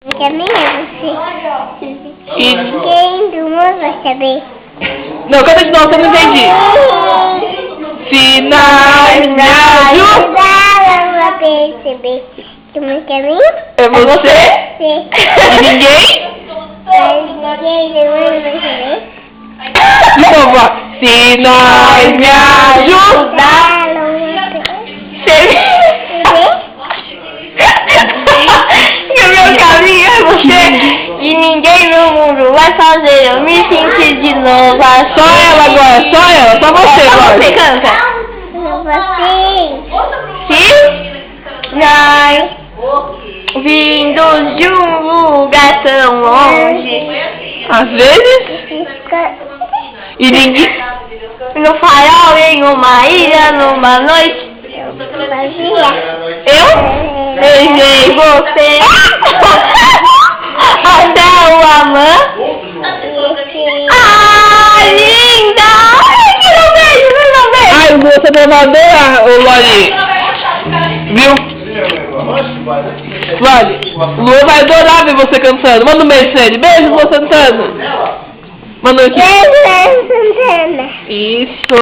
Quer nem você. Quem do mundo vai saber? Não, canta de novo, eu não entendi. Sinais me ajudaram a perceber que o meu caminho é você? Sim. E ninguém? Mas ninguém do mundo vai saber. De novo, ó. Sinais me ajudaram a perceber que o meu caminho é você. E ninguém no mundo vai fazer eu me sentir de novo assim. Só ela agora, só ela, só você agora. Você canta. Sim. Nós vindos de um lugar tão longe. Às vezes. E ninguém. No farol em uma ilha, numa noite. Eu beijei você. Até o amã. Ai, linda! Ai, que não beijo, não beijo! Ai, você vai adorar, ô Loli. Viu? Loli, o Luan vai adorar ver você cantando. Manda um beijo pra ele. Beijo, Luan Santana. Manda aqui. Beijo, Santana. Isso.